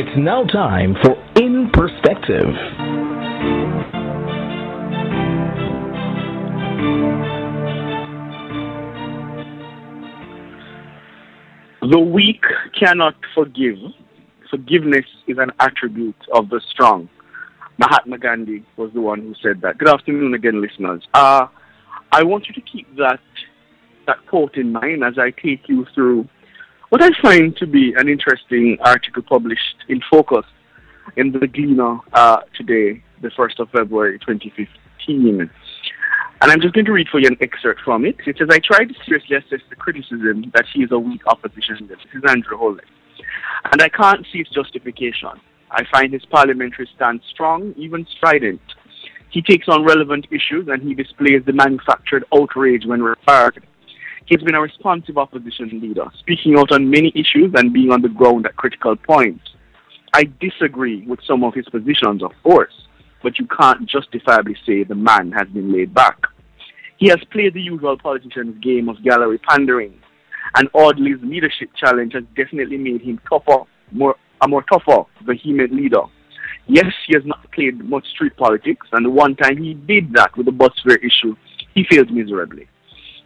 It's now time for In Perspective. The weak cannot forgive. Forgiveness is an attribute of the strong. Mahatma Gandhi was the one who said that. Good afternoon again, listeners. I want you to keep that quote in mind as I take you through what I find to be an interesting article published in Focus in the Gleaner today, the 1st of February 2015. And I'm just going to read for you an excerpt from it. It says, I tried to seriously assess the criticism that he is a weak opposition leader. This is Andrew Holness. And I can't see its justification. I find his parliamentary stance strong, even strident. He takes on relevant issues and he displays the manufactured outrage when required. He's been a responsive opposition leader, speaking out on many issues and being on the ground at critical points. I disagree with some of his positions, of course, but you can't justifiably say the man has been laid back. He has played the usual politician's game of gallery pandering, and Audley's leadership challenge has definitely made him a more tougher, vehement leader. Yes, he has not played much street politics, and the one time he did that with the bus fare issue, he failed miserably.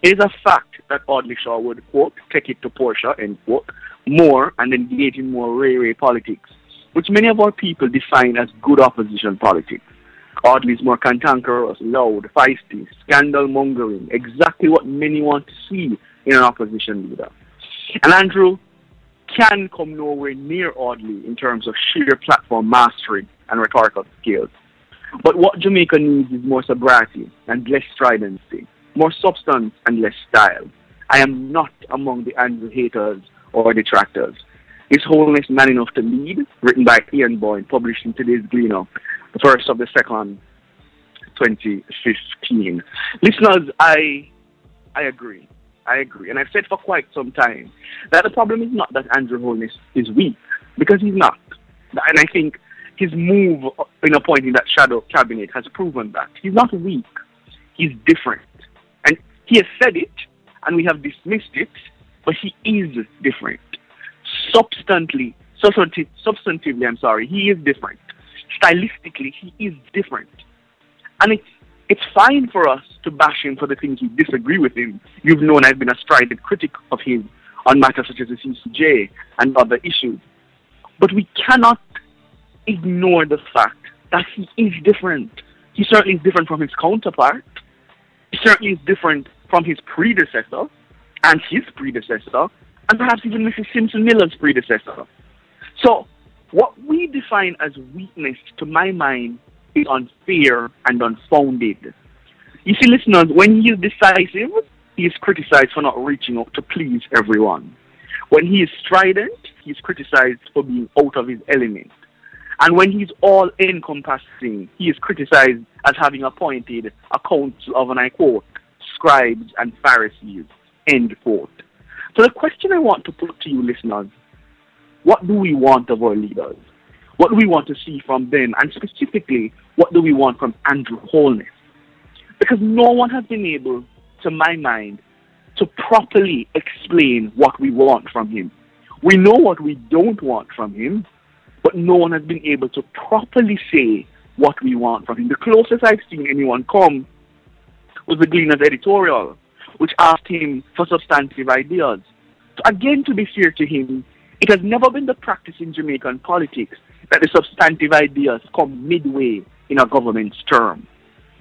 It is a fact that Audley Shaw would, quote, take it to Portia, end quote, more and engage in more ray-ray politics, which many of our people define as good opposition politics. Audley's more cantankerous, loud, feisty, scandal-mongering, exactly what many want to see in an opposition leader. And Andrew can come nowhere near Audley in terms of sheer platform mastery and rhetorical skills. But what Jamaica needs is more sobriety and less stridency, more substance and less style. I am not among the Andrew haters or detractors. His Holiness Man Enough to Lead, written by Ian Boyne, published in today's Gleaner, the 1st of the 2nd, 2015. Listeners, I agree. And I've said for quite some time that the problem is not that Andrew Holness is weak, because he's not. And I think his move in appointing that shadow cabinet has proven that. He's not weak. He's different. And he has said it, and we have dismissed it, but he is different. Substantively, he is different. Stylistically, he is different. And it's fine for us to bash him for the things we disagree with him. You've known I've been a strident critic of him on matters such as the CCJ and other issues. But we cannot ignore the fact that he is different. He certainly is different from his counterpart. He certainly is different from his predecessor, and perhaps even Mrs. Simpson Miller's predecessor. So, what we define as weakness, to my mind, is unfair and unfounded. You see, listeners, when he is decisive, he is criticized for not reaching out to please everyone. When he is strident, he is criticized for being out of his element. And when he's all-encompassing, he is criticized as having appointed a council of, and I quote, scribes and Pharisees, end quote. So the question I want to put to you, listeners, what do we want of our leaders? What do we want to see from them? And specifically, what do we want from Andrew Holness? Because no one has been able, to my mind, to properly explain what we want from him. We know what we don't want from him, but no one has been able to properly say what we want from him. The closest I've seen anyone come was the Gleaner's editorial, which asked him for substantive ideas. So again, to be fair to him, it has never been the practice in Jamaican politics that the substantive ideas come midway in a government's term.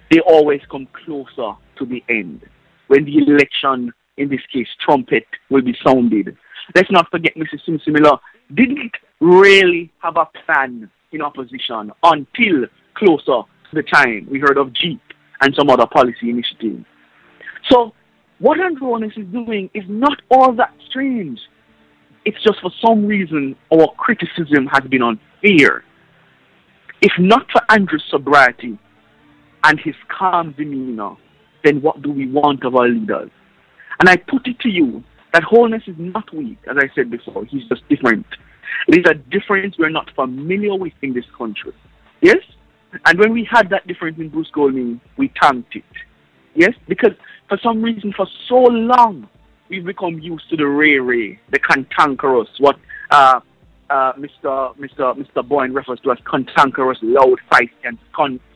They always come closer to the end, when the election, in this case, trumpet, will be sounded. Let's not forget Mrs. Simpson Miller didn't really have a plan in opposition until closer to the time we heard of Jeep and some other policy initiatives. So, what Andrew Holness is doing is not all that strange. It's just for some reason our criticism has been unfair. If not for Andrew's sobriety and his calm demeanor, then what do we want of our leaders? And I put it to you that Holness is not weak, as I said before. He's just different. It is a difference we're not familiar with in this country. Yes? And when we had that difference in Bruce Golding, we thanked it. Yes? Because for some reason, for so long, we've become used to the ray-ray, the cantankerous, what Mr. Boyne refers to as cantankerous, loud, feisty, and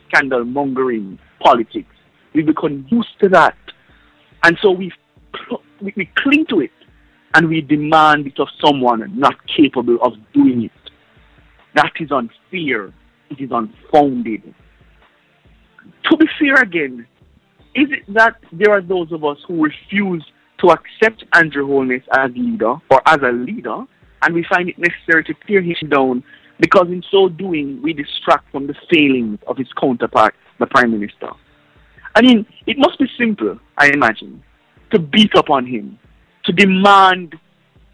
scandal-mongering politics. We become used to that. And so we cling to it, and we demand it of someone not capable of doing it. That is unfair. It is unfounded. To be fair again, is it that there are those of us who refuse to accept Andrew Holness as leader or as a leader, and we find it necessary to tear him down because in so doing we distract from the failings of his counterpart, the Prime Minister? I mean, it must be simple, I imagine, to beat up on him, to demand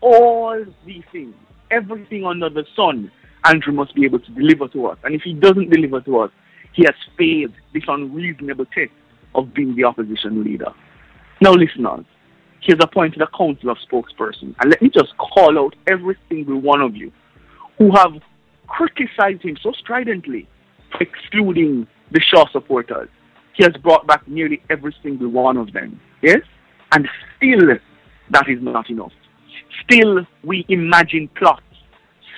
all these things, everything under the sun. Andrew must be able to deliver to us. And if he doesn't deliver to us, he has failed this unreasonable test of being the opposition leader. Now, listeners, he has appointed a council of spokespersons. And let me just call out every single one of you who have criticized him so stridently for excluding the Shaw supporters. He has brought back nearly every single one of them. Yes? And still, that is not enough. Still, we imagine plots.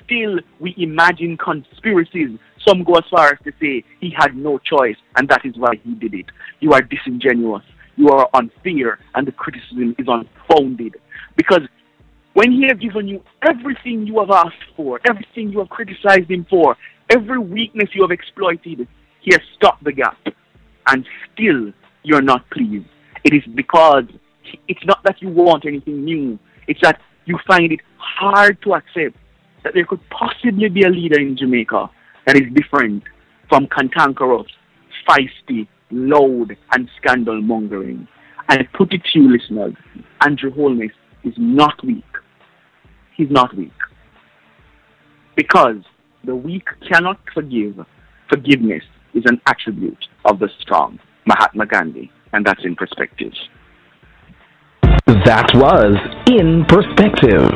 Still, we imagine conspiracies. Some go as far as to say he had no choice, and that is why he did it. You are disingenuous. You are unfair, and the criticism is unfounded. Because when he has given you everything you have asked for, everything you have criticized him for, every weakness you have exploited, he has stopped the gap. And still, you're not pleased. It is because it's not that you want anything new. It's that you find it hard to accept that there could possibly be a leader in Jamaica that is different from cantankerous, feisty, loud, and scandal-mongering. And I put it to you, listeners, Andrew Holness is not weak. He's not weak. Because the weak cannot forgive. Forgiveness is an attribute of the strong. Mahatma Gandhi. And that's In Perspective. That was In Perspective.